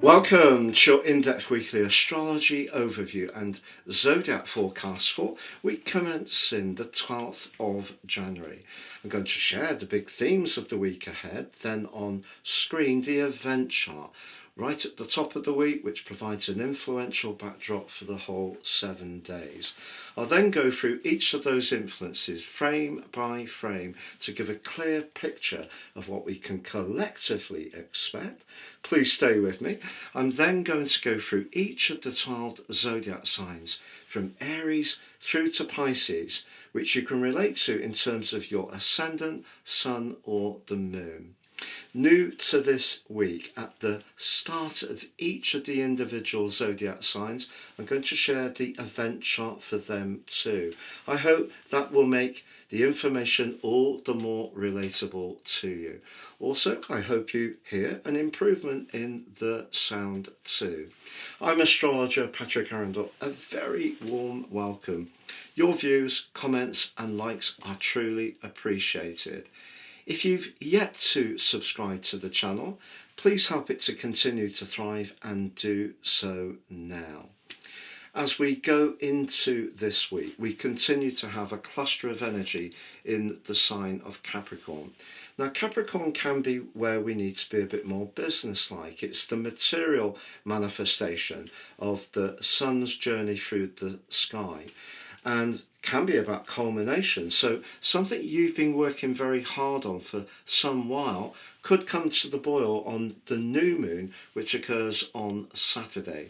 Welcome to your in-depth weekly astrology overview and zodiac forecast for week commencing the 12th of January. I'm going to share the big themes of the week ahead, then on screen the event chart right at the top of the week, which provides an influential backdrop for the whole 7 days. I'll then go through each of those influences frame by frame to give a clear picture of what we can collectively expect. Please stay with me. I'm then going to go through each of the 12 zodiac signs from Aries through to Pisces, which you can relate to in terms of your ascendant, sun or the moon. New to this week, at the start of each of the individual zodiac signs, I'm going to share the event chart for them too. I hope that will make the information all the more relatable to you. Also, I hope you hear an improvement in the sound too. I'm astrologer Patrick Arundell. A very warm welcome. Your views, comments and likes are truly appreciated. If you've yet to subscribe to the channel, please help it to continue to thrive and do so now. As we go into this week, we continue to have a cluster of energy in the sign of Capricorn. Now, Capricorn can be where we need to be a bit more businesslike. It's the material manifestation of the sun's journey through the sky, and can be about culmination. So something you've been working very hard on for some while could come to the boil on the new moon, which occurs on Saturday.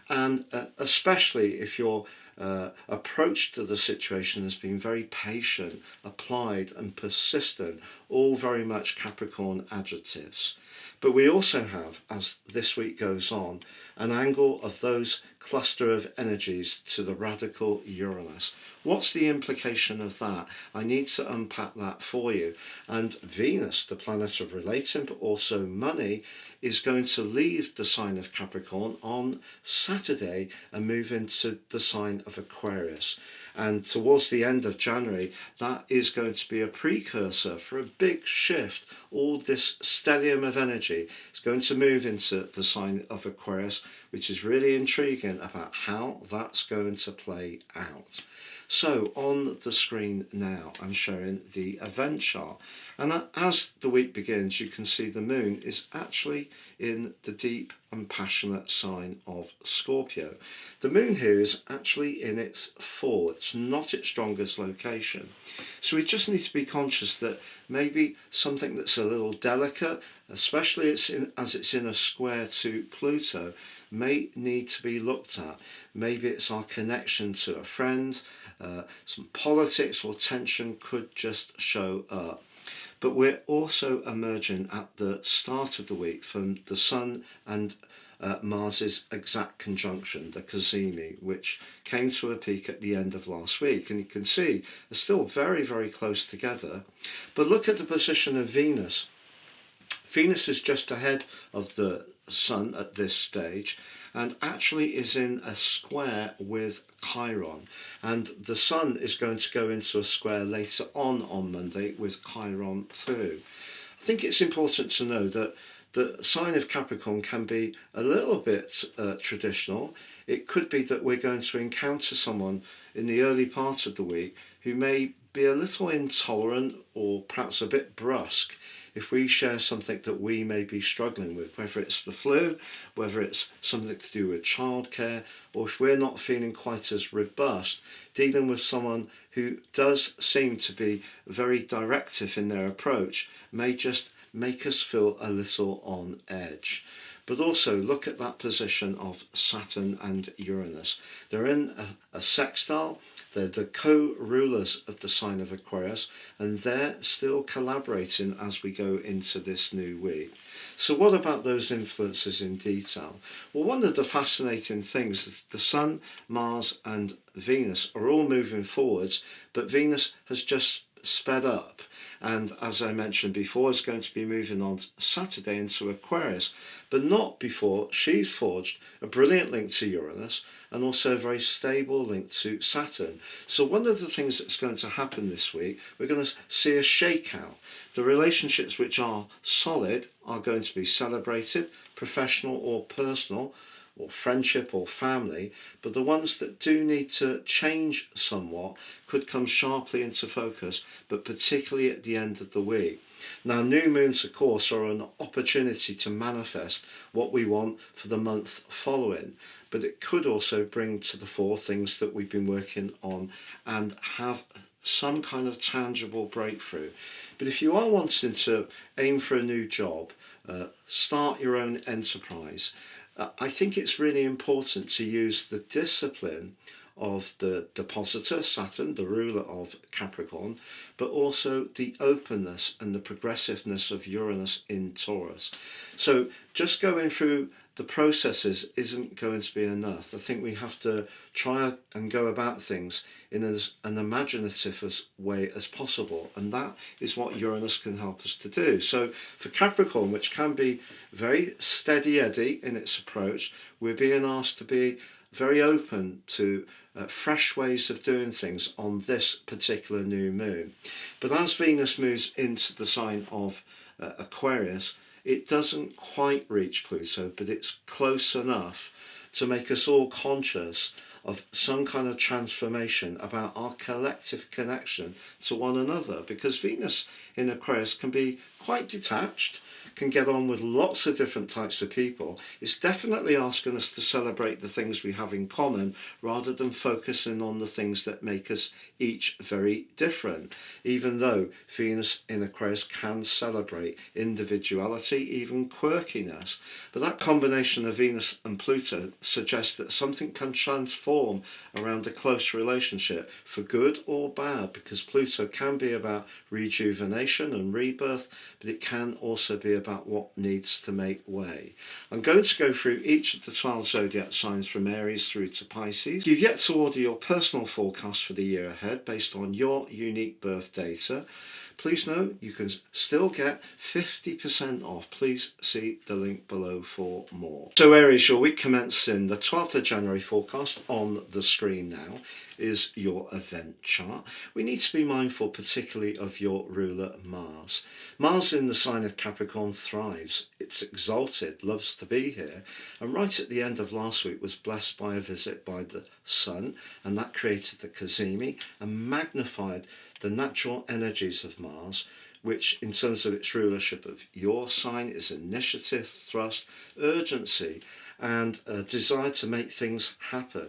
And especially if your approach to the situation has been very patient, applied and persistent, all very much Capricorn adjectives. But we also have, as this week goes on, an angle of those cluster of energies to the radical Uranus. What's the implication of that? I need to unpack that for you. And Venus, the planet of relating but also money, is going to leave the sign of Capricorn on Saturday and move into the sign of Aquarius. And towards the end of January, that is going to be a precursor for a big shift. All this stellium of energy is going to move into the sign of Aquarius, which is really intriguing about how that's going to play out. So on the screen now, I'm showing the event chart. And as the week begins, you can see the moon is actually in the deep and passionate sign of Scorpio. The moon here is actually in its fall. It's not its strongest location. So we just need to be conscious that maybe something that's a little delicate, especially as it's in a square to Pluto, may need to be looked at. Maybe it's our connection to a friend, some politics or tension could just show up. But we're also emerging at the start of the week from the Sun and Mars's exact conjunction, the GEMINI, which came to a peak at the end of last week. And you can see they're still very, very close together. But look at the position of Venus. Venus is just ahead of the Sun at this stage and actually is in a square with Chiron, and the Sun is going to go into a square later on Monday with Chiron too. I think it's important to know that the sign of Capricorn can be a little bit traditional. It could be that we're going to encounter someone in the early part of the week who may be a little intolerant or perhaps a bit brusque if we share something that we may be struggling with, whether it's the flu, whether it's something to do with childcare, or if we're not feeling quite as robust, dealing with someone who does seem to be very directive in their approach may just make us feel a little on edge. But also look at that position of Saturn and Uranus. They're in a sextile. They're the co-rulers of the sign of Aquarius, and they're still collaborating as we go into this new week. So what about those influences in detail? Well, one of the fascinating things is the Sun, Mars and Venus are all moving forwards, but Venus has just sped up. And as I mentioned before, is going to be moving on Saturday into Aquarius, but not before she's forged a brilliant link to Uranus and also a very stable link to Saturn. So one of the things that's going to happen this week, we're going to see a shakeout. The relationships which are solid are going to be celebrated, professional or personal, or friendship or family, but the ones that do need to change somewhat could come sharply into focus, but particularly at the end of the week. Now, new moons, of course, are an opportunity to manifest what we want for the month following, but it could also bring to the fore things that we've been working on and have some kind of tangible breakthrough. But if you are wanting to aim for a new job, start your own enterprise, I think it's really important to use the discipline of the depositor, Saturn, the ruler of Capricorn, but also the openness and the progressiveness of Uranus in Taurus. So just going through the processes isn't going to be enough. I think we have to try and go about things in as an imaginative way as possible, and that is what Uranus can help us to do. So for Capricorn, which can be very steady Eddie in its approach, we're being asked to be very open to fresh ways of doing things on this particular new moon. But as Venus moves into the sign of Aquarius, it doesn't quite reach Pluto, but it's close enough to make us all conscious of some kind of transformation about our collective connection to one another, because Venus in Aquarius can be quite detached, can get on with lots of different types of people. It's definitely asking us to celebrate the things we have in common rather than focusing on the things that make us each very different, even though Venus in Aquarius can celebrate individuality, even quirkiness. But that combination of Venus and Pluto suggests that something can transform around a close relationship for good or bad, because Pluto can be about rejuvenation and rebirth, but it can also be about what needs to make way. I'm going to go through each of the 12 zodiac signs from Aries through to Pisces. You've yet to order your personal forecast for the year ahead based on your unique birth data. Please note you can still get 50% off. Please see the link below for more. So Aries, your week commencing the 12th of January forecast on the screen now is your event chart. We need to be mindful particularly of your ruler Mars. Mars in the sign of Capricorn thrives. It's exalted, loves to be here, and right at the end of last week was blessed by a visit by the Sun, and that created the cazimi and magnified the natural energies of Mars, which in terms of its rulership of your sign is initiative, thrust, urgency, and a desire to make things happen.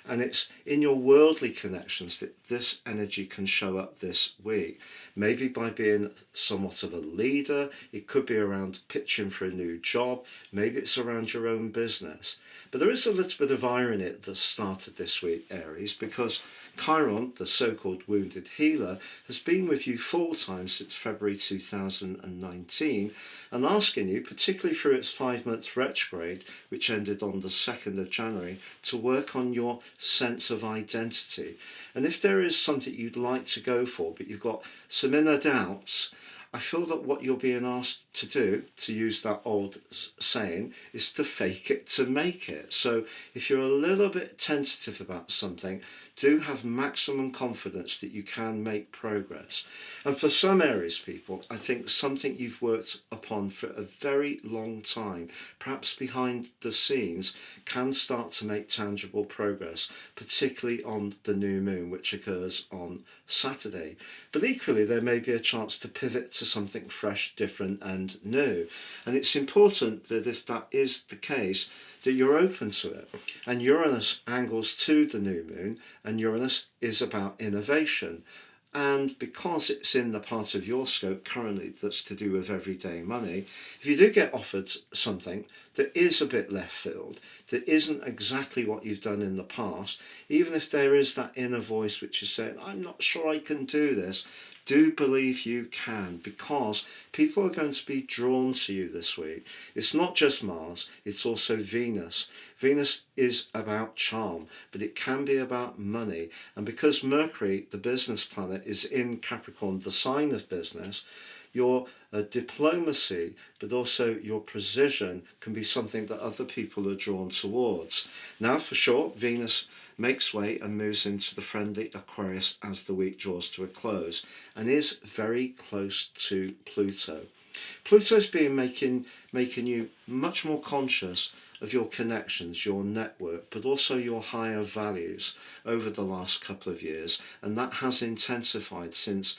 And it's in your worldly connections that this energy can show up this week. Maybe by being somewhat of a leader, it could be around pitching for a new job, maybe it's around your own business. But there is a little bit of irony at the start of this week, Aries, because Chiron, the so-called wounded healer, has been with you full-time since February 2019 and asking you, particularly through its 5-month retrograde, which ended on the 2nd of January, to work on your sense of identity. And if there is something you'd like to go for, but you've got some inner doubts, I feel that what you're being asked to do, to use that old saying, is to fake it to make it. So if you're a little bit tentative about something, do have maximum confidence that you can make progress. And for some Aries people, I think something you've worked upon for a very long time, perhaps behind the scenes, can start to make tangible progress, particularly on the new moon, which occurs on Saturday. But equally, there may be a chance to pivot to something fresh, different and new. And it's important that if that is the case, that you're open to it. And Uranus angles to the new moon, and Uranus is about innovation. And because it's in the part of your scope currently that's to do with everyday money, if you do get offered something that is a bit left field, that isn't exactly what you've done in the past, even if there is that inner voice which is saying, I'm not sure I can do this, do believe you can, because people are going to be drawn to you this week. It's not just Mars, it's also Venus. Venus is about charm, but it can be about money. And because Mercury, the business planet, is in Capricorn, the sign of business, your diplomacy, but also your precision can be something that other people are drawn towards. Now, for sure, Venus makes way and moves into the friendly Aquarius as the week draws to a close, and is very close to Pluto. Pluto's been making you much more conscious of your connections, your network, but also your higher values over the last couple of years, and that has intensified since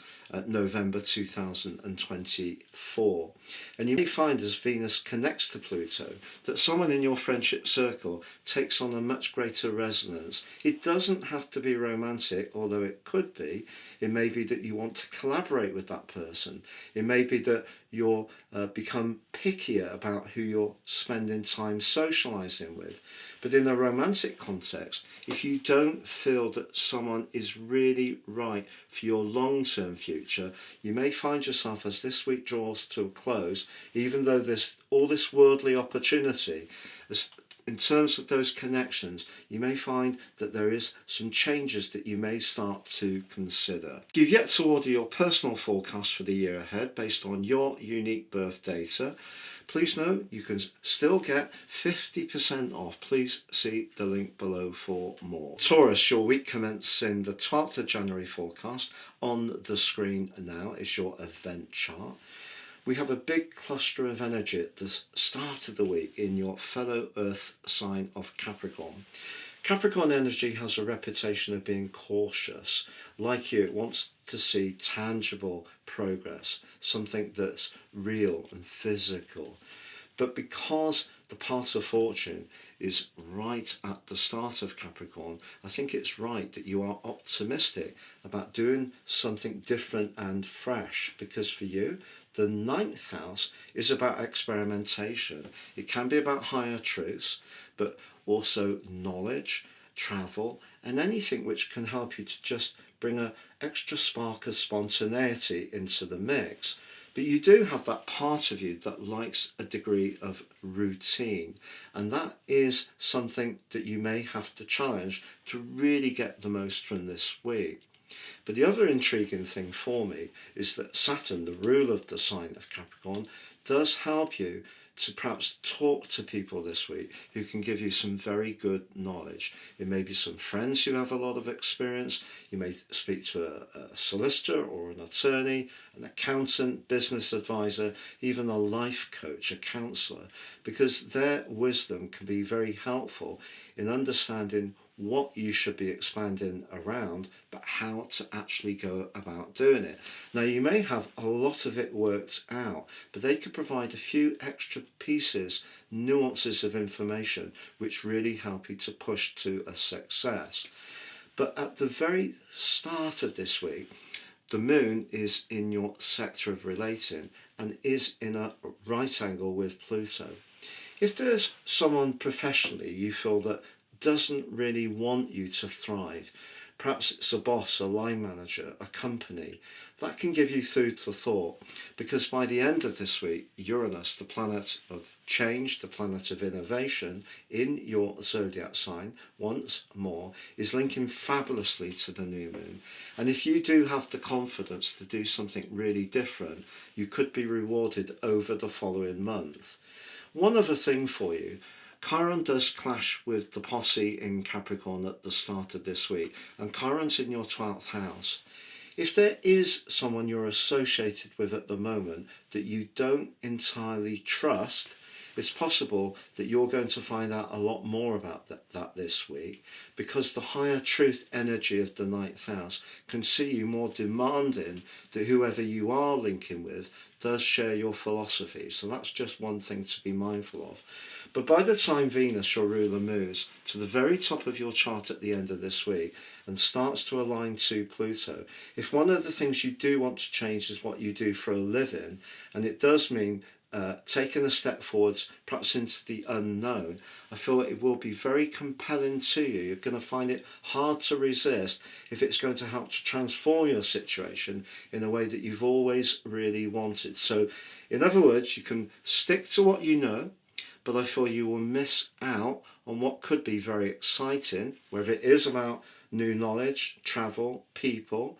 November 2024. And you may find as Venus connects to Pluto that someone in your friendship circle takes on a much greater resonance. It doesn't have to be romantic, although it could be. It may be that you want to collaborate with that person. It may be that you'll become pickier about who you're spending time socialising with. But in a romantic context, if you don't feel that someone is really right for your long-term future, you may find yourself, as this week draws to a close, even though there's all this worldly opportunity, in terms of those connections, you may find that there is some changes that you may start to consider. If you've yet to order your personal forecast for the year ahead based on your unique birth data, please know you can still get 50% off. Please see the link below for more. Taurus, your week commencing the 12th of January forecast. On the screen now is your event chart. We have a big cluster of energy at the start of the week in your fellow Earth sign of Capricorn. Capricorn energy has a reputation of being cautious. Like you, it wants to see tangible progress, something that's real and physical. But because the path of fortune is right at the start of Capricorn, I think it's right that you are optimistic about doing something different and fresh, because for you, the 9th house is about experimentation. It can be about higher truths, but also knowledge, travel, and anything which can help you to just bring an extra spark of spontaneity into the mix. But you do have that part of you that likes a degree of routine, and that is something that you may have to challenge to really get the most from this week. But the other intriguing thing for me is that Saturn, the ruler of the sign of Capricorn, does help you to perhaps talk to people this week who can give you some very good knowledge. It may be some friends who have a lot of experience. You may speak to a solicitor or an attorney, an accountant, business advisor, even a life coach, a counsellor, because their wisdom can be very helpful in understanding what you should be expanding around, but how to actually go about doing it. Now, you may have a lot of it worked out, but they could provide a few extra pieces, nuances of information, which really help you to push to a success. But at the very start of this week, the moon is in your sector of relating and is in a right angle with Pluto. If there's someone professionally you feel that doesn't really want you to thrive, perhaps it's a boss, a line manager, a company, that can give you food for thought, because by the end of this week, Uranus, the planet of change, the planet of innovation in your zodiac sign, once more, is linking fabulously to the new moon. And if you do have the confidence to do something really different, you could be rewarded over the following month. One other thing for you, Chiron does clash with the posse in Capricorn at the start of this week, and Chiron's in your 12th house. If there is someone you're associated with at the moment that you don't entirely trust, it's possible that you're going to find out a lot more about that this week, because the higher truth energy of the 9th house can see you more demanding that whoever you are linking with does share your philosophy. So that's just one thing to be mindful of. But by the time Venus, your ruler, moves to the very top of your chart at the end of this week and starts to align to Pluto, if one of the things you do want to change is what you do for a living, and it does mean taking a step forwards, perhaps into the unknown, I feel that it will be very compelling to you. You're going to find it hard to resist if it's going to help to transform your situation in a way that you've always really wanted. So, in other words, you can stick to what you know, but I feel you will miss out on what could be very exciting, whether it is about new knowledge, travel, people,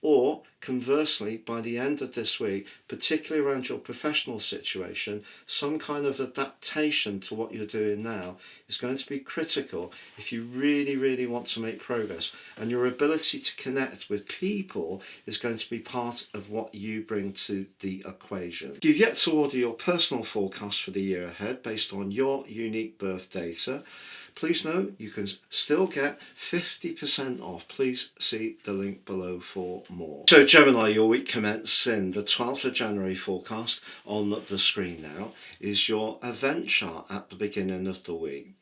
or conversely, by the end of this week, particularly around your professional situation, some kind of adaptation to what you're doing now is going to be critical if you really, really want to make progress. And your ability to connect with people is going to be part of what you bring to the equation. You've yet to order your personal forecast for the year ahead based on your unique birth data. Please note you can still get 50% off. Please see the link below for more. So Gemini, your week commencing the 12th of January forecast on the screen now is your event chart at the beginning of the week.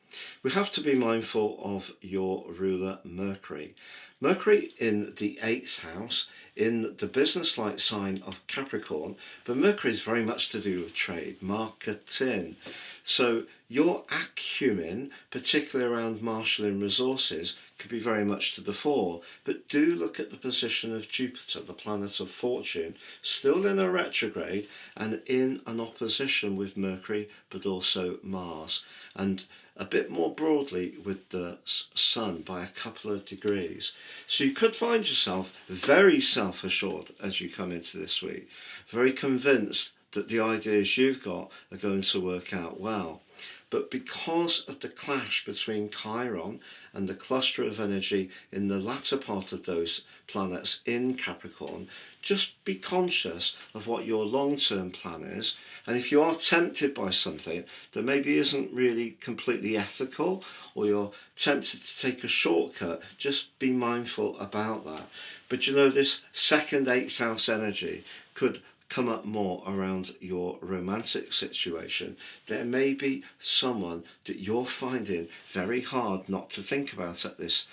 We have to be mindful of your ruler Mercury. Mercury in the 8th house in the business-like sign of Capricorn, but Mercury is very much to do with trade, marketing. So your acumen, particularly around marshalling resources, could be very much to the fore. But do look at the position of Jupiter, the planet of fortune, still in a retrograde and in an opposition with Mercury, but also Mars. And a bit more broadly with the Sun by a couple of degrees. So you could find yourself very self-assured as you come into this week, very convinced that the ideas you've got are going to work out well. But because of the clash between Chiron and the cluster of energy in the latter part of those planets in Capricorn, just be conscious of what your long-term plan is. And if you are tempted by something that maybe isn't really completely ethical, or you're tempted to take a shortcut, just be mindful about that. But you know, this second 8th house energy could come up more around your romantic situation. There may be someone that you're finding very hard not to think about at this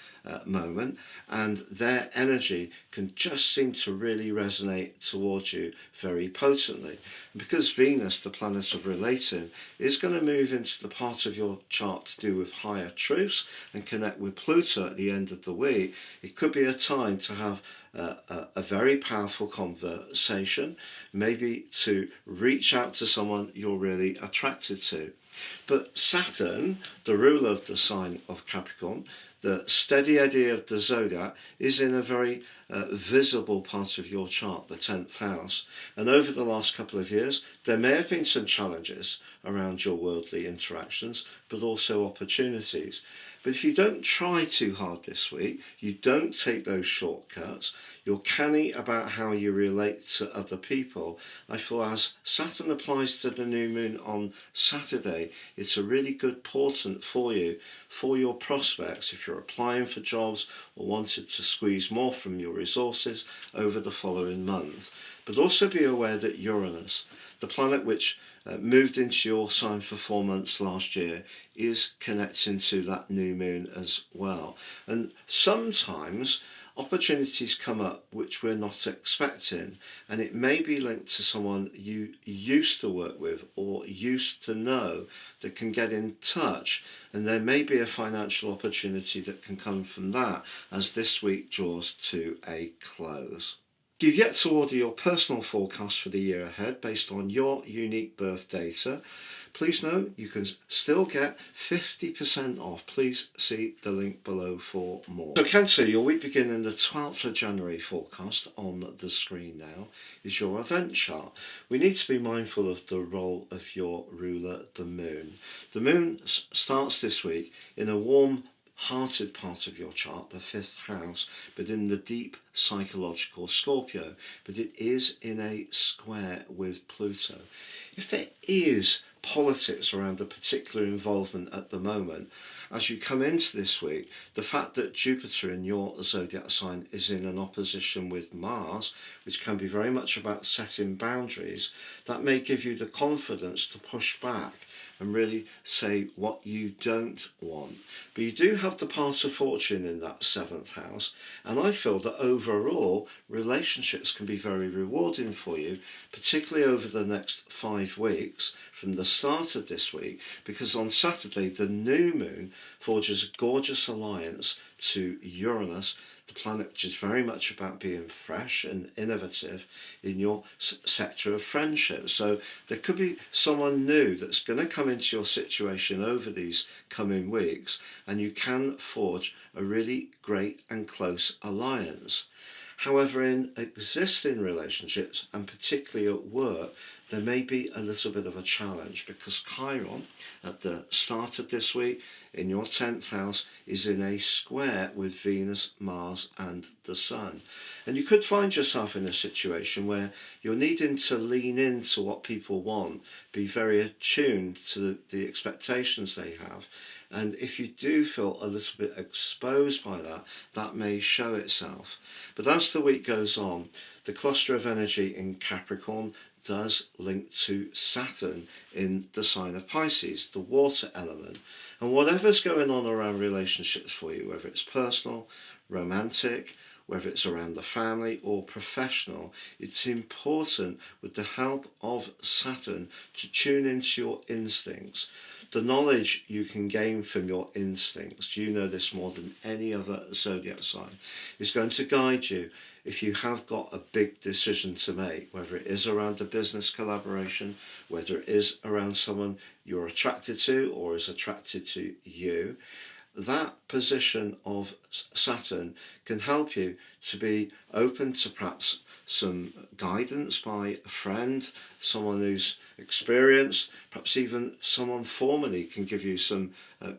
moment, and their energy can just seem to really resonate towards you very potently. And because Venus, the planet of relating, is going to move into the part of your chart to do with higher truths and connect with Pluto at the end of the week, it could be a time to have a very powerful conversation, maybe to reach out to someone you're really attracted to. But Saturn, the ruler of the sign of Capricorn, the steady Eddie of the Zodiac, is in a very visible part of your chart, the 10th house. And over the last couple of years, there may have been some challenges around your worldly interactions, but also opportunities. But if you don't try too hard this week, you don't take those shortcuts, you're canny about how you relate to other people, I feel as Saturn applies to the new moon on Saturday, it's a really good portent for you, for your prospects, if you're applying for jobs or wanted to squeeze more from your resources over the following month. But also be aware that Uranus, the planet which moved into your sign for 4 months last year, is connecting to that new moon as well. And sometimes opportunities come up which we're not expecting, and it may be linked to someone you used to work with or used to know that can get in touch, and there may be a financial opportunity that can come from that as this week draws to a close. You've yet to order your personal forecast for the year ahead based on your unique birth data. Please note you can still get 50% off. Please see the link below for more. So Cancer, your week beginning the 12th of January forecast on the screen now is your event chart. We need to be mindful of the role of your ruler, the moon. The moon starts this week in a warm-hearted part of your chart, the 5th house, but in the deep psychological Scorpio, but it is in a square with Pluto. If there is politics around a particular involvement at the moment, as you come into this week, the fact that Jupiter in your zodiac sign is in an opposition with Mars, which can be very much about setting boundaries, that may give you the confidence to push back and really say what you don't want. But you do have the path of fortune in that 7th house, and I feel that overall relationships can be very rewarding for you, particularly over the next 5 weeks from the start of this week, because on Saturday the new moon forges a gorgeous alliance to Uranus, the planet which is very much about being fresh and innovative in your sector of friendship. So there could be someone new that's going to come into your situation over these coming weeks, and you can forge a really great and close alliance. However, in existing relationships, and particularly at work, there may be a little bit of a challenge, because Chiron, at the start of this week, in your 10th house, is in a square with Venus, Mars and the Sun. And you could find yourself in a situation where you're needing to lean into what people want, be very attuned to the expectations they have. And if you do feel a little bit exposed by that, that may show itself. But as the week goes on, the cluster of energy in Capricorn does link to Saturn in the sign of Pisces, the water element. And whatever's going on around relationships for you, whether it's personal, romantic, whether it's around the family or professional, it's important with the help of Saturn to tune into your instincts. The knowledge you can gain from your instincts, you know this more than any other zodiac sign, is going to guide you if you have got a big decision to make, whether it is around a business collaboration, whether it is around someone you're attracted to or is attracted to you. That position of Saturn can help you to be open to perhaps some guidance by a friend, someone who's experienced, perhaps even someone formally can give you some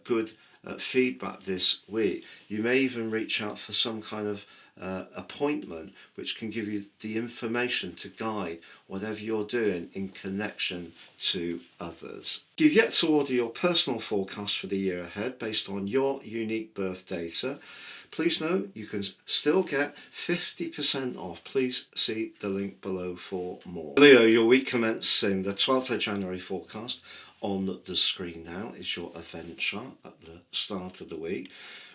good feedback this week. You may even reach out for some kind of appointment which can give you the information to guide whatever you're doing in connection to others. If you've yet to order your personal forecast for the year ahead based on your unique birth data, please know you can still get 50% off. Please see the link below for more. Leo, your week commencing the 12th of January forecast on the screen now is your event chart at the start of the week.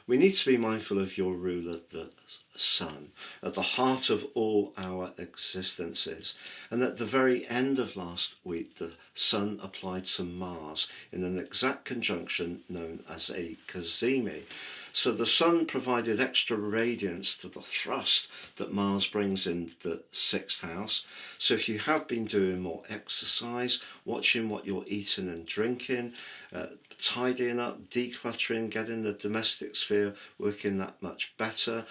We need to be mindful of your ruler, the Sun, at the heart of all our existences. And at the very end of last week, the Sun applied to Mars in an exact conjunction known as a GEMINI. So the Sun provided extra radiance to the thrust that Mars brings in the 6th house. So if you have been doing more exercise, watching what you're eating and drinking, tidying up, decluttering, getting the domestic sphere working that much better,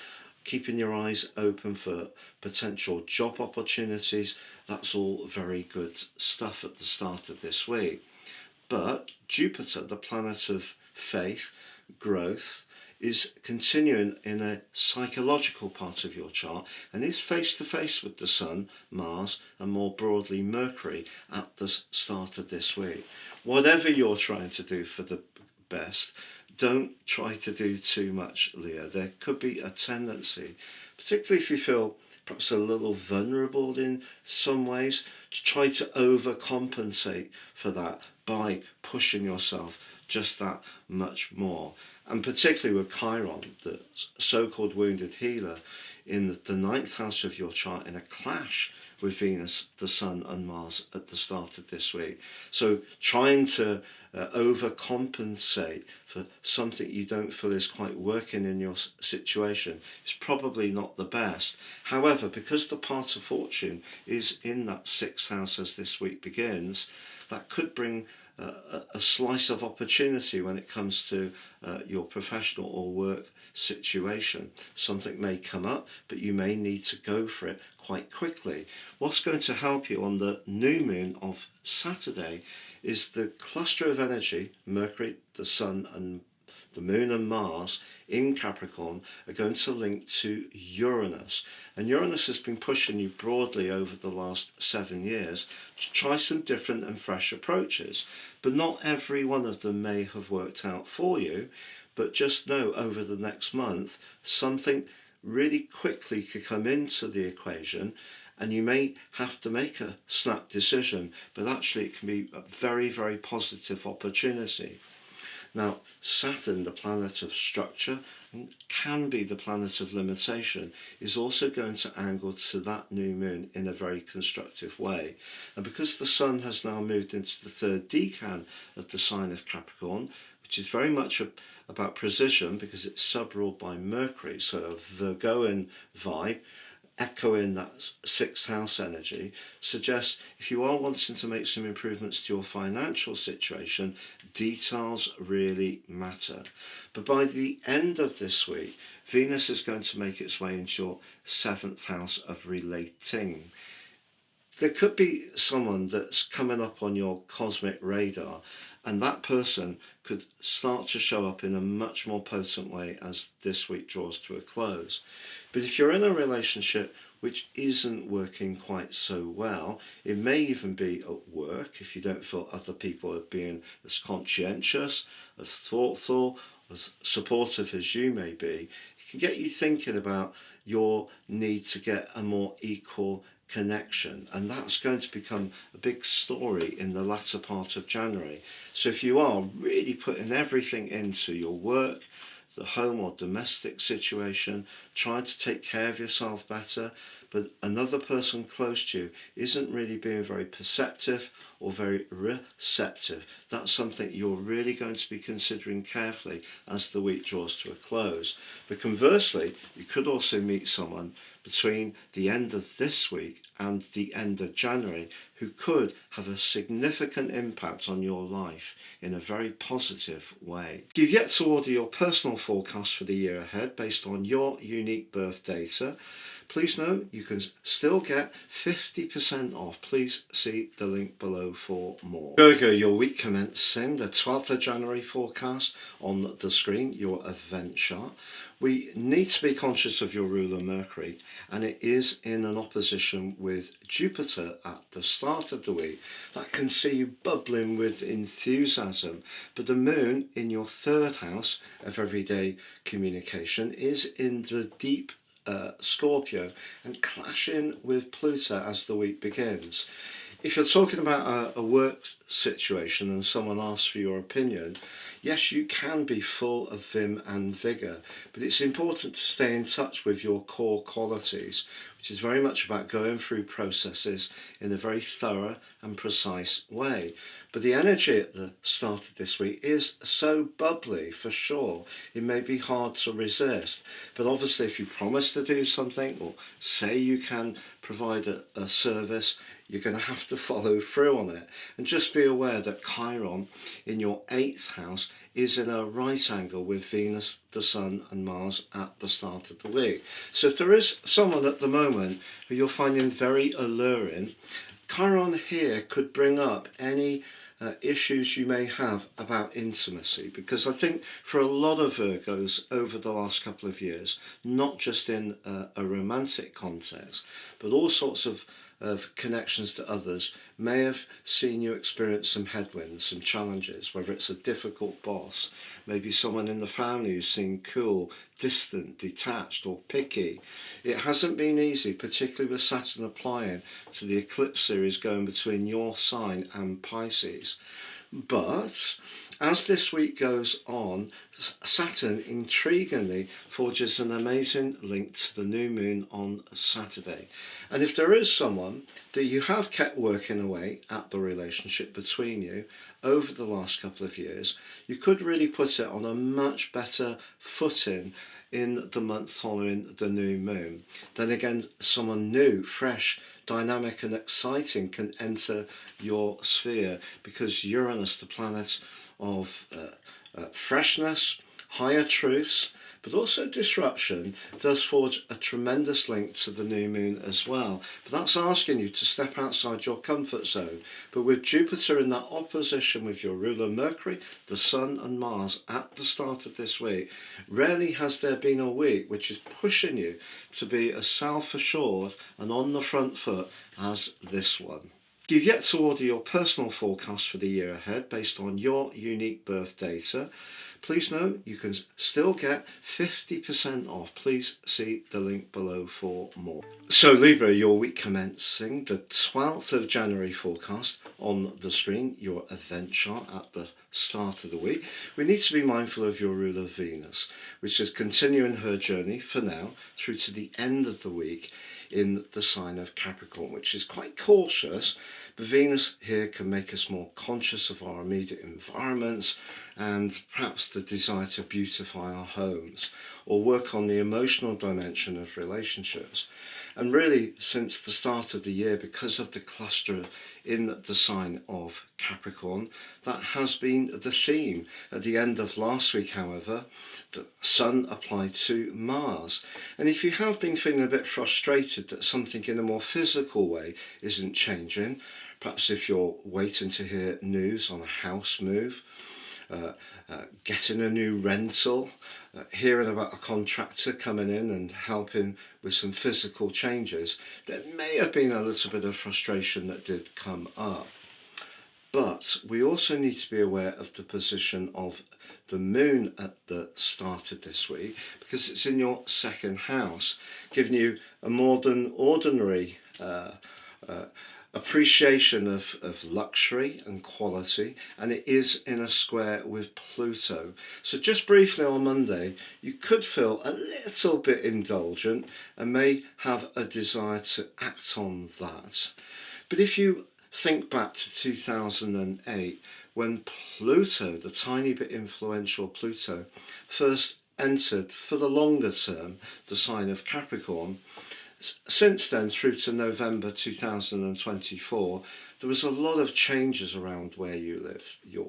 keeping your eyes open for potential job opportunities, that's all very good stuff at the start of this week. But Jupiter, the planet of faith, growth, is continuing in a psychological part of your chart and is face to face with the Sun, Mars and more broadly Mercury at the start of this week. Whatever you're trying to do for the best, don't try to do too much, Leo. There could be a tendency, particularly if you feel perhaps a little vulnerable in some ways, to try to overcompensate for that by pushing yourself just that much more. And particularly with Chiron, the so-called wounded healer, in the 9th house of your chart in a clash with Venus, the Sun and Mars at the start of this week. So trying to overcompensate for something you don't feel is quite working in your situation is probably not the best. However, because the path of fortune is in that 6th house as this week begins, that could bring a slice of opportunity when it comes to your professional or work situation. Something may come up, but you may need to go for it quite quickly. What's going to help you on the new moon of Saturday is the cluster of energy, Mercury, the Sun and the Moon and Mars in Capricorn are going to link to Uranus. And Uranus has been pushing you broadly over the last 7 years to try some different and fresh approaches. But not every one of them may have worked out for you. But just know over the next month, something really quickly could come into the equation and you may have to make a snap decision, but actually it can be a very, very positive opportunity. Now, Saturn, the planet of structure, and can be the planet of limitation, is also going to angle to that new moon in a very constructive way. And because the Sun has now moved into the third decan of the sign of Capricorn, which is very much about precision because it's sub-ruled by Mercury, so a Virgoan vibe, echoing that sixth house energy, suggests if you are wanting to make some improvements to your financial situation, details really matter. But by the end of this week, Venus is going to make its way into your seventh house of relating. There could be someone that's coming up on your cosmic radar, and that person could start to show up in a much more potent way as this week draws to a close. But if you're in a relationship which isn't working quite so well, it may even be at work if you don't feel other people are being as conscientious, as thoughtful, as supportive as you may be, it can get you thinking about your need to get a more equal connection, and that's going to become a big story in the latter part of January. So if you are really putting everything into your work, the home or domestic situation, trying to take care of yourself better, but another person close to you isn't really being very perceptive or very receptive, that's something you're really going to be considering carefully as the week draws to a close. But conversely, you could also meet someone between the end of this week and the end of January who could have a significant impact on your life in a very positive way. You've yet to order your personal forecast for the year ahead based on your unique birth data. Please note you can still get 50% off. Please see the link below for more. Virgo, your week commencing the 12th of January forecast on the screen, your event chart. We need to be conscious of your ruler Mercury, and it is in an opposition with Jupiter at the start of the week. That can see you bubbling with enthusiasm, but the moon in your third house of everyday communication is in the deep Scorpio and clashing with Pluto as the week begins. If you're talking about a work situation and someone asks for your opinion, yes, you can be full of vim and vigour, but it's important to stay in touch with your core qualities, which is very much about going through processes in a very thorough and precise way. But the energy at the start of this week is so bubbly, for sure. It may be hard to resist, but obviously if you promise to do something or say you can provide a service, you're going to have to follow through on it. And just be aware that Chiron in your 8th house is in a right angle with Venus, the Sun and Mars at the start of the week. So if there is someone at the moment who you're finding very alluring, Chiron here could bring up any issues you may have about intimacy, because I think for a lot of Virgos over the last couple of years, not just in a romantic context, but all sorts of connections to others may have seen you experience some headwinds, some challenges, whether it's a difficult boss, maybe someone in the family who's seen cool, distant, detached or picky. It hasn't been easy, particularly with Saturn applying to the eclipse series going between your sign and Pisces. But as this week goes on, Saturn intriguingly forges an amazing link to the new moon on Saturday. And if there is someone that you have kept working away at the relationship between you over the last couple of years, you could really put it on a much better footing in the month following the new moon. Then again, someone new, fresh, dynamic and exciting can enter your sphere, because Uranus, the planet of freshness, higher truths, but also disruption, does forge a tremendous link to the new moon as well. But that's asking you to step outside your comfort zone. But with Jupiter in that opposition with your ruler Mercury, the Sun and Mars at the start of this week, rarely has there been a week which is pushing you to be as self-assured and on the front foot as this one. You've yet to order your personal forecast for the year ahead based on your unique birth data. please note you can still get 50% off. Please see the link below for more. So Libra, your week commencing the 12th of January forecast on the screen, your event chart at the start of the week. We need to be mindful of your ruler Venus, which is continuing her journey for now through to the end of the week in the sign of Capricorn, which is quite cautious, but Venus here can make us more conscious of our immediate environments and perhaps the desire to beautify our homes or work on the emotional dimension of relationships. And really, since the start of the year, because of the cluster in the sign of Capricorn, that has been the theme. At the end of last week, however, the Sun applied to Mars. And if you have been feeling a bit frustrated that something in a more physical way isn't changing, perhaps if you're waiting to hear news on a house move, getting a new rental, hearing about a contractor coming in and helping with some physical changes, there may have been a little bit of frustration that did come up. But we also need to be aware of the position of the moon at the start of this week, because it's in your second house, giving you a more than ordinary appreciation of luxury and quality, and it is in a square with Pluto. So just briefly on Monday, you could feel a little bit indulgent and may have a desire to act on that. But if you think back to 2008, when Pluto, the tiny bit influential Pluto, first entered for the longer term the sign of Capricorn, since then through to November 2024, there was a lot of changes around where you live, your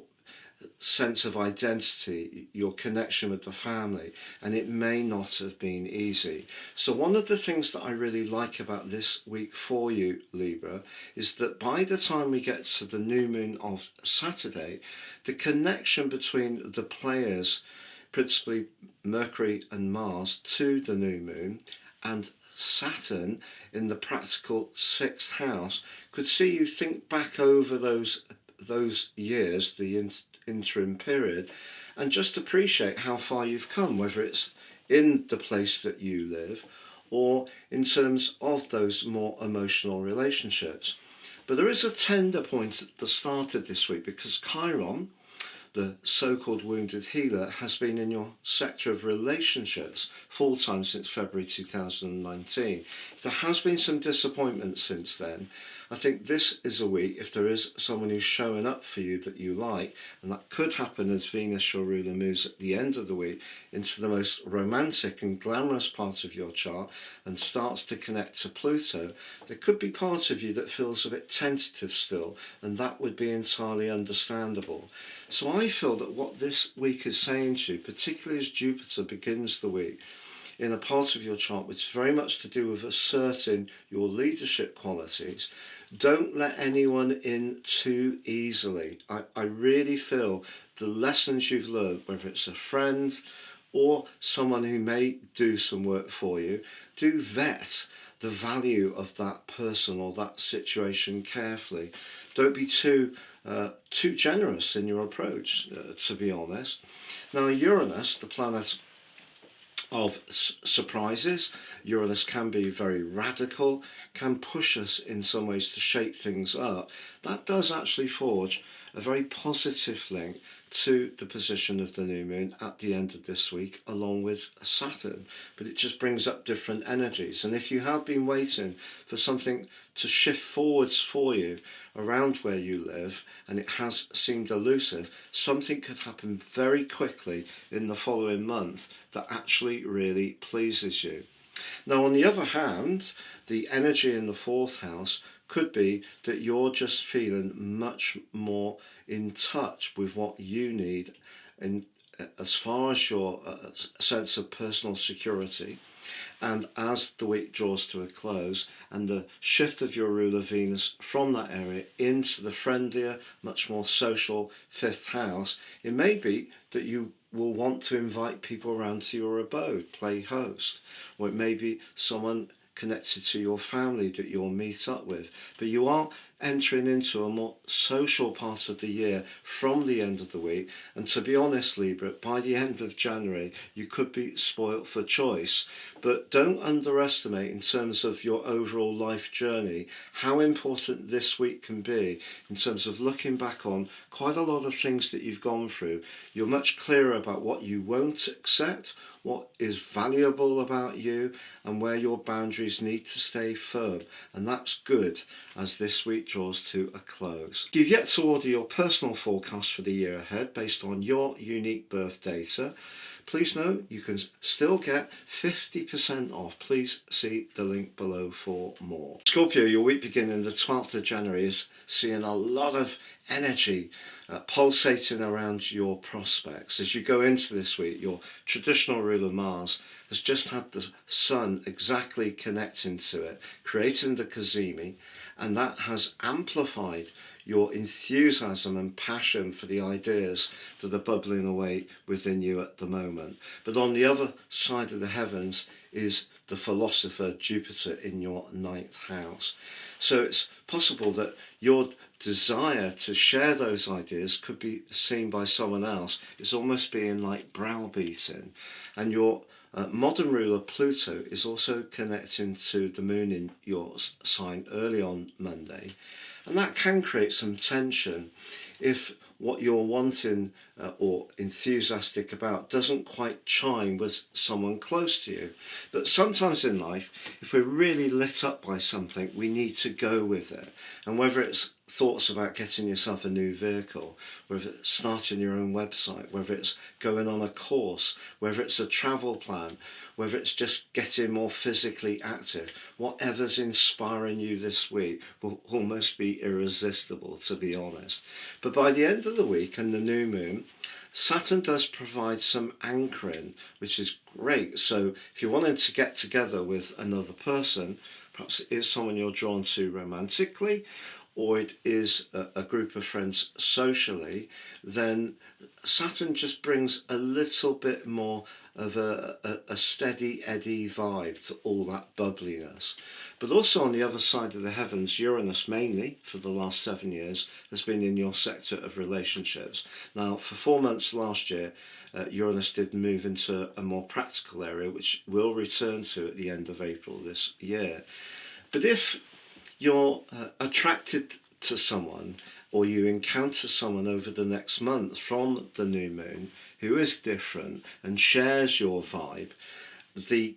sense of identity, your connection with the family, and it may not have been easy. So one of the things that I really like about this week for you, Libra, is that by the time we get to the new moon of Saturday, the connection between the players, principally Mercury and Mars, to the new moon, and Saturn in the practical 6th house could see you think back over those years, the interim period, and just appreciate how far you've come, whether it's in the place that you live or in terms of those more emotional relationships. But there is a tender point at the start of this week, because Chiron, the so-called wounded healer, has been in your sector of relationships full-time since February 2019. There has been some disappointment since then. I think this is a week, if there is someone who's showing up for you that you like, and that could happen as Venus, your ruler, moves at the end of the week into the most romantic and glamorous part of your chart and starts to connect to Pluto, there could be part of you that feels a bit tentative still, and that would be entirely understandable. So I feel that what this week is saying to you, particularly as Jupiter begins the week, in a part of your chart which is very much to do with asserting your leadership qualities, don't let anyone in too easily. I really feel the lessons you've learned, whether it's a friend or someone who may do some work for you, do vet the value of that person or that situation carefully. Don't be too generous in your approach, to be honest. Now, Uranus, the planet of surprises, Uranus can be very radical, can push us in some ways to shake things up. That does actually forge a very positive link to the position of the new moon at the end of this week, along with Saturn, but it just brings up different energies. And if you have been waiting for something to shift forwards for you around where you live and it has seemed elusive, something could happen very quickly in the following month that actually really pleases you. Now, on the other hand, the energy in the 4th house could be that you're just feeling much more in touch with what you need in as far as your sense of personal security. And as the week draws to a close and the shift of your ruler Venus from that area into the friendlier, much more social 5th house, it may be that you will want to invite people around to your abode, play host, or it may be someone connected to your family that you'll meet up with. But you are entering into a more social part of the year from the end of the week. And to be honest, Libra, by the end of January, you could be spoilt for choice. But don't underestimate, in terms of your overall life journey, how important this week can be in terms of looking back on quite a lot of things that you've gone through. You're much clearer about what you won't accept, what is valuable about you, and where your boundaries need to stay firm. And that's good as this week draws to a close. If you've yet to order your personal forecast for the year ahead based on your unique birth data, please note you can still get 50% off. Please see the link below for more. Scorpio, your week beginning the 12th of January is seeing a lot of energy pulsating around your prospects. As you go into this week, your traditional ruler Mars has just had the Sun exactly connecting to it, creating the GEMINI, and that has amplified your enthusiasm and passion for the ideas that are bubbling away within you at the moment. But on the other side of the heavens is the philosopher Jupiter in your 9th house. So it's possible that your desire to share those ideas could be seen by someone else. It's almost being like browbeating. And your modern ruler Pluto is also connecting to the moon in your sign early on Monday. And that can create some tension if what you're wanting or enthusiastic about doesn't quite chime with someone close to you. But sometimes in life, if we're really lit up by something, we need to go with it. And whether it's thoughts about getting yourself a new vehicle, whether it's starting your own website, whether it's going on a course, whether it's a travel plan, whether it's just getting more physically active, whatever's inspiring you this week will almost be irresistible, to be honest. But by the end of the week and the new moon, Saturn does provide some anchoring, which is great. So if you're wanting to get together with another person, perhaps it is someone you're drawn to romantically, or it is a group of friends socially, then Saturn just brings a little bit more of a steady eddy vibe to all that bubbliness. But also on the other side of the heavens, Uranus, mainly for the last 7 years, has been in your sector of relationships. Now, for 4 months last year, Uranus did move into a more practical area, which we'll return to at the end of April this year. But if you're attracted to someone, or you encounter someone over the next month from the new moon who is different and shares your vibe, the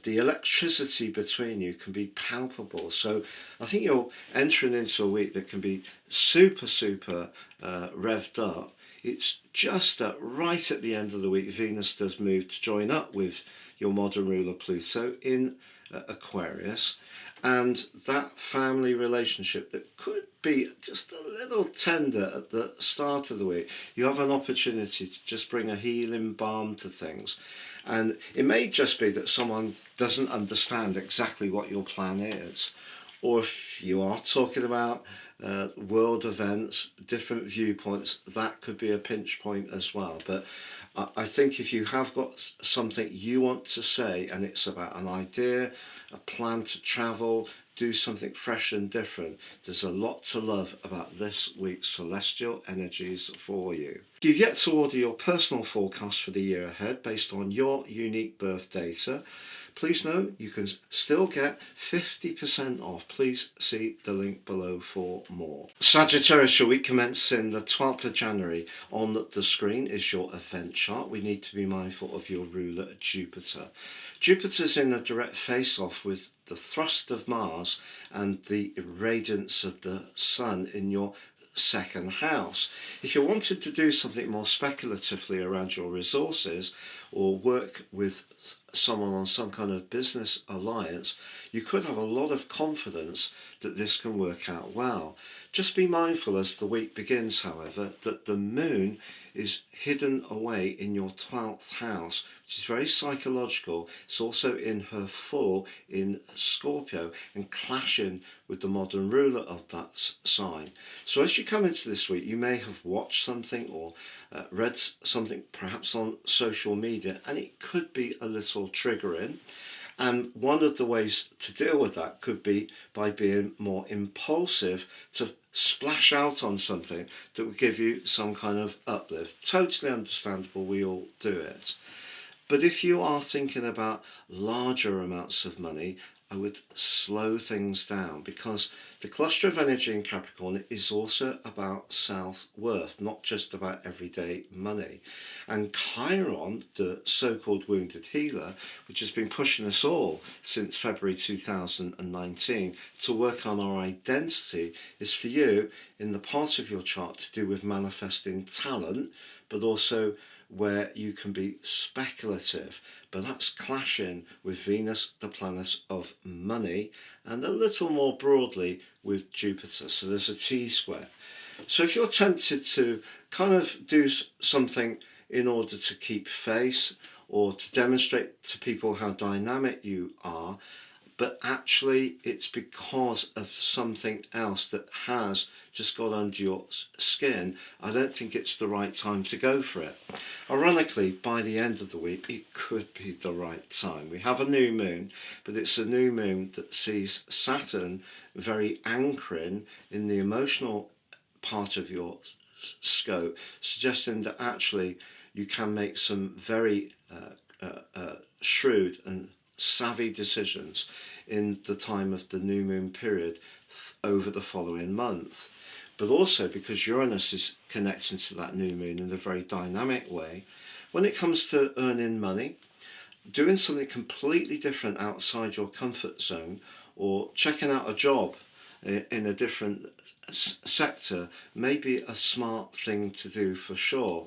electricity between you can be palpable. So I think you're entering into a week that can be super revved up. It's just that right at the end of the week, Venus does move to join up with your modern ruler Pluto in Aquarius. And that family relationship that could be just a little tender at the start of the week, you have an opportunity to just bring a healing balm to things. And it may just be that someone doesn't understand exactly what your plan is. Or if you are talking about world events, different viewpoints, that could be a pinch point as well. But I think if you have got something you want to say and it's about an idea, a plan to travel, do something fresh and different, there's a lot to love about this week's celestial energies for you. If you've yet to order your personal forecast for the year ahead based on your unique birth data, please note you can still get 50% off. Please see the link below for more. Sagittarius, your week commencing the 12th of January. On the screen is your event chart. We need to be mindful of your ruler Jupiter. Jupiter's in a direct face-off with the thrust of Mars and the radiance of the Sun in your second house. If you wanted to do something more speculatively around your resources or work with someone on some kind of business alliance, you could have a lot of confidence that this can work out well. Just be mindful as the week begins, however, that the moon is hidden away in your 12th house, which is very psychological. It's also in her full in Scorpio and clashing with the modern ruler of that sign. So as you come into this week, you may have watched something or read something perhaps on social media, and it could be a little triggering. And one of the ways to deal with that could be by being more impulsive, to splash out on something that would give you some kind of uplift. Totally understandable, we all do it. But if you are thinking about larger amounts of money, I would slow things down, because the cluster of energy in Capricorn is also about self-worth, not just about everyday money. And Chiron, the so-called wounded healer, which has been pushing us all since February 2019 to work on our identity, is for you in the part of your chart to do with manifesting talent, but also where you can be speculative. But that's clashing with Venus, the planet of money, and a little more broadly with Jupiter. So there's a T-square. So if you're tempted to kind of do something in order to keep face or to demonstrate to people how dynamic you are, but actually it's because of something else that has just got under your skin, I don't think it's the right time to go for it. Ironically, by the end of the week, it could be the right time. We have a new moon, but it's a new moon that sees Saturn very anchoring in the emotional part of your scope, suggesting that actually you can make some very shrewd and savvy decisions in the time of the new moon period over the following month. But also because Uranus is connecting to that new moon in a very dynamic way, when it comes to earning money, doing something completely different outside your comfort zone, or checking out a job in a different sector may be a smart thing to do for sure.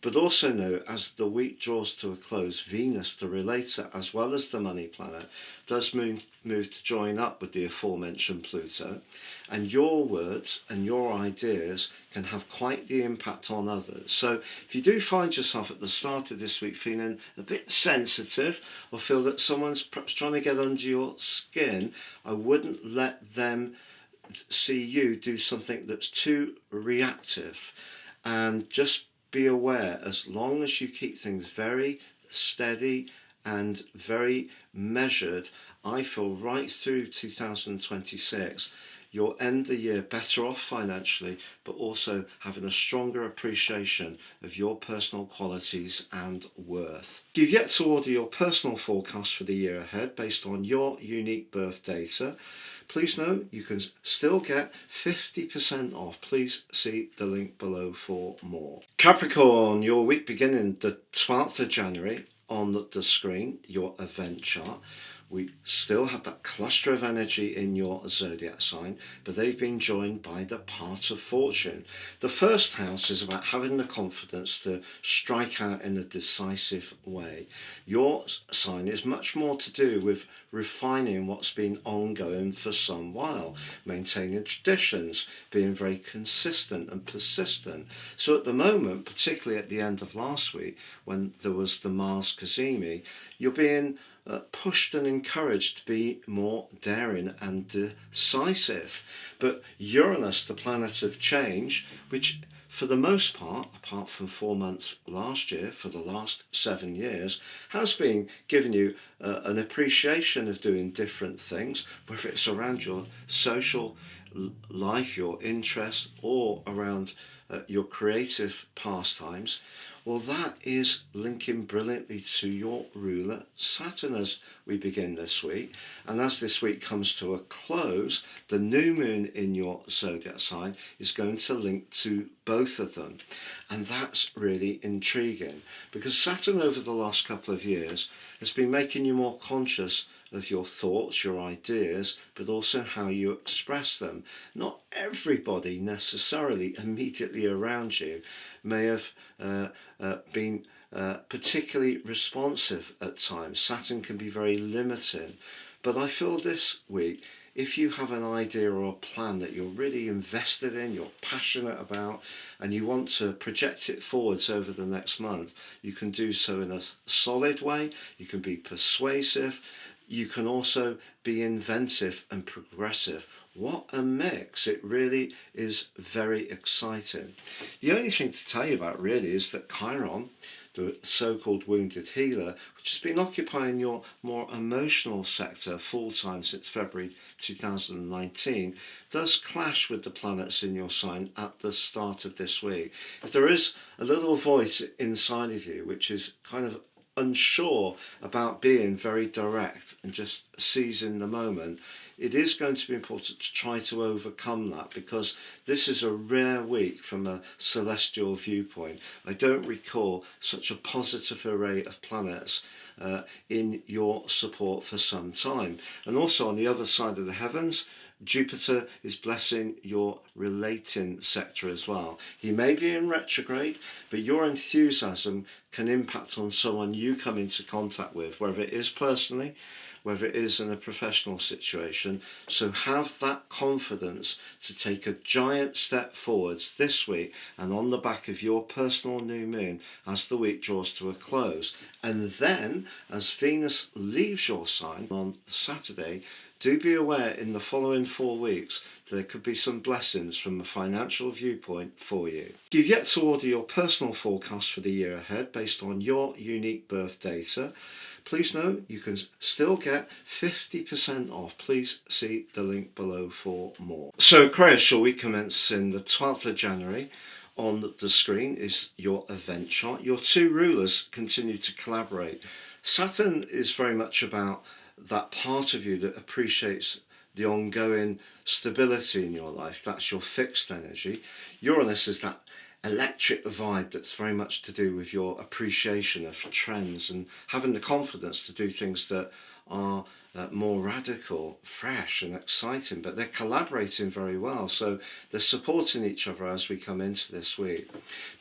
But also know, as the week draws to a close, Venus, the relator, as well as the money planet, does move to join up with the aforementioned Pluto, and your words and your ideas can have quite the impact on others. So if you do find yourself at the start of this week feeling a bit sensitive, or feel that someone's perhaps trying to get under your skin, I wouldn't let them see you do something that's too reactive, and just be aware, as long as you keep things very steady and very measured, I feel right through 2026, you'll end the year better off financially, but also having a stronger appreciation of your personal qualities and worth. If you've yet to order your personal forecast for the year ahead based on your unique birth data, please note you can still get 50% off. Please see the link below for more. Capricorn, your week beginning the 12th of January on the screen, your event chart. We still have that cluster of energy in your zodiac sign, but they've been joined by the part of fortune. The first house is about having the confidence to strike out in a decisive way. Your sign is much more to do with refining what's been ongoing for some while, maintaining traditions, being very consistent and persistent. So at the moment, particularly at the end of last week, when there was the Mars Cazimi, you're being pushed and encouraged to be more daring and decisive. But Uranus, the planet of change, which for the most part, apart from 4 months last year, for the last 7 years, has been giving you an appreciation of doing different things, whether it's around your social life, your interests, or around your creative pastimes. Well, that is linking brilliantly to your ruler Saturn as we begin this week. And as this week comes to a close, the new moon in your zodiac sign is going to link to both of them. And that's really intriguing, because Saturn over the last couple of years has been making you more conscious of your thoughts, your ideas, but also how you express them. Not everybody necessarily immediately around you may have been particularly responsive at times. Saturn can be very limiting. But I feel this week, if you have an idea or a plan that you're really invested in, you're passionate about, and you want to project it forwards over the next month, you can do so in a solid way. You can be persuasive, you can also be inventive and progressive. What a mix. It really is very exciting. The only thing to tell you about really is that Chiron, the so-called wounded healer, which has been occupying your more emotional sector full-time since February 2019, does clash with the planets in your sign at the start of this week. If there is a little voice inside of you which is kind of unsure about being very direct and just seizing the moment, it is going to be important to try to overcome that, because this is a rare week from a celestial viewpoint. I don't recall such a positive array of planets in your support for some time. And also on the other side of the heavens, Jupiter is blessing your relating sector as well. He may be in retrograde, but your enthusiasm can impact on someone you come into contact with, whether it is personally, whether it is in a professional situation. So have that confidence to take a giant step forwards this week and on the back of your personal new moon as the week draws to a close. And then, as Venus leaves your sign on Saturday, do be aware in the following 4 weeks there could be some blessings from a financial viewpoint for you. If you've yet to order your personal forecast for the year ahead based on your unique birth data, please know you can still get 50% off. Please see the link below for more. So Aquarius, shall we commence in the 12th of January? On the screen is your event chart. Your two rulers continue to collaborate. Saturn is very much about that part of you that appreciates the ongoing stability in your life. That's your fixed energy. Uranus is that electric vibe that's very much to do with your appreciation of trends and having the confidence to do things that are more radical, fresh and exciting, but they're collaborating very well, so they're supporting each other as we come into this week.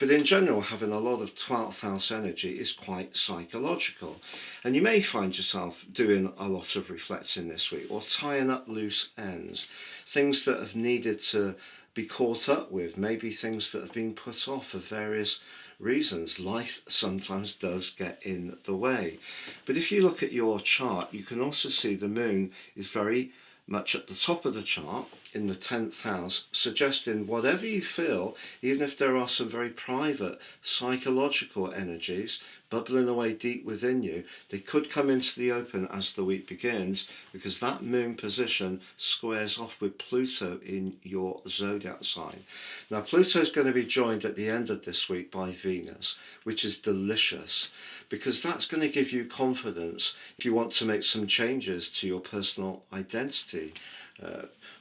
But in general, having a lot of 12th house energy is quite psychological, and you may find yourself doing a lot of reflecting this week or tying up loose ends, things that have needed to be caught up with, maybe things that have been put off for various reasons. Life sometimes does get in the way. But if you look at your chart, you can also see the moon is very much at the top of the chart in the 10th house, suggesting whatever you feel, even if there are some very private psychological energies bubbling away deep within you, they could come into the open as the week begins, because that moon position squares off with Pluto in your zodiac sign. Now Pluto is going to be joined at the end of this week by Venus, which is delicious, because that's going to give you confidence if you want to make some changes to your personal identity,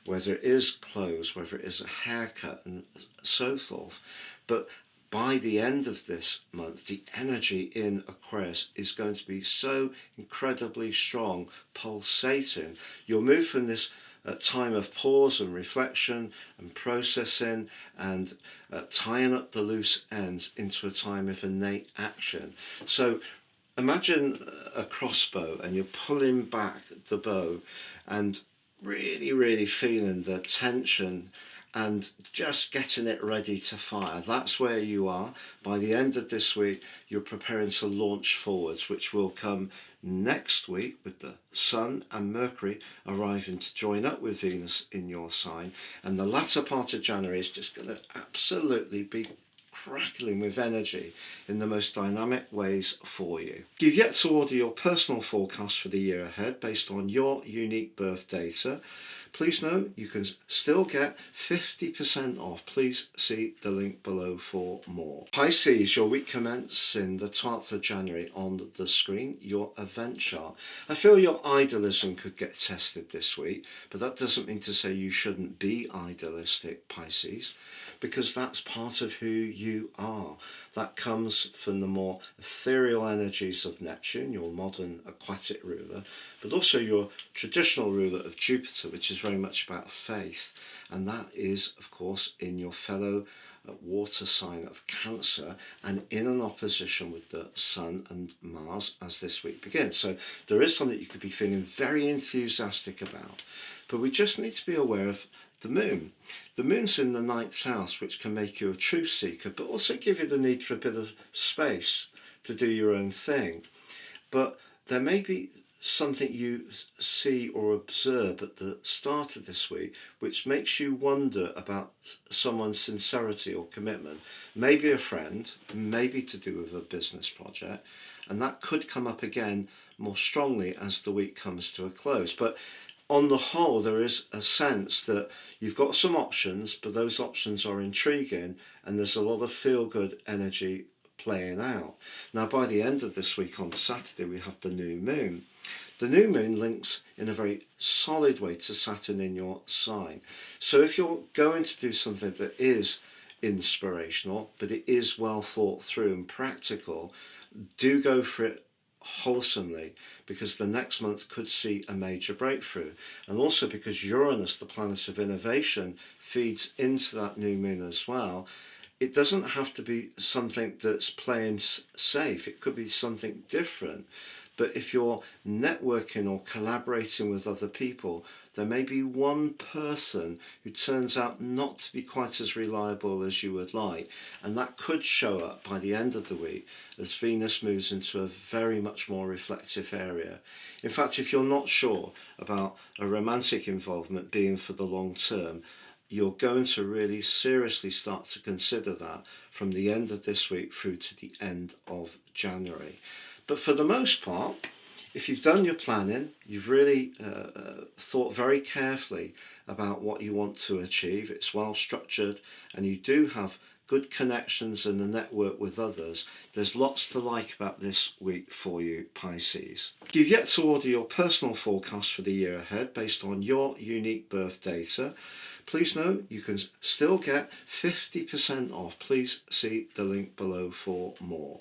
whether it is clothes, whether it is a haircut and so forth. But by the end of this month, the energy in Aquarius is going to be so incredibly strong, pulsating. You'll move from this time of pause and reflection and processing and tying up the loose ends into a time of innate action. So imagine a crossbow and you're pulling back the bow and really feeling the tension and just getting it ready to fire. That's where you are. By the end of this week, you're preparing to launch forwards, which will come next week with the Sun and Mercury arriving to join up with Venus in your sign. And the latter part of January is just going to absolutely be crackling with energy in the most dynamic ways for you. If you've yet to order your personal forecast for the year ahead based on your unique birth data, please know you can still get 50% off. Please see the link below for more. Pisces, your week commencing the 12th of January on the screen, your event chart. I feel your idealism could get tested this week, but that doesn't mean to say you shouldn't be idealistic, Pisces, because that's part of who you are. That comes from the more ethereal energies of Neptune, your modern aquatic ruler, but also your traditional ruler of Jupiter, which is very much about faith, and that is, of course, in your fellow water sign of Cancer and in an opposition with the Sun and Mars as this week begins. So there is something you could be feeling very enthusiastic about, but we just need to be aware of the moon. The moon's in the 9th house, which can make you a truth seeker, but also give you the need for a bit of space to do your own thing. But there may be something you see or observe at the start of this week which makes you wonder about someone's sincerity or commitment. Maybe a friend, maybe to do with a business project, and that could come up again more strongly as the week comes to a close. But on the whole, there is a sense that you've got some options, but those options are intriguing, and there's a lot of feel-good energy playing out. Now, by the end of this week on Saturday, we have the new moon. The new moon links in a very solid way to Saturn in your sign. So if you're going to do something that is inspirational, but it is well thought through and practical, do go for it wholesomely, because the next month could see a major breakthrough. And also because Uranus, the planet of innovation, feeds into that new moon as well. It doesn't have to be something that's playing safe. It could be something different. But if you're networking or collaborating with other people, there may be one person who turns out not to be quite as reliable as you would like. And that could show up by the end of the week as Venus moves into a very much more reflective area. In fact, if you're not sure about a romantic involvement being for the long term, you're going to really seriously start to consider that from the end of this week through to the end of January. But for the most part, if you've done your planning, you've really thought very carefully about what you want to achieve, it's well structured, and you do have good connections and a network with others, there's lots to like about this week for you, Pisces. If you've yet to order your personal forecast for the year ahead based on your unique birth data, please note you can still get 50% off. Please see the link below for more.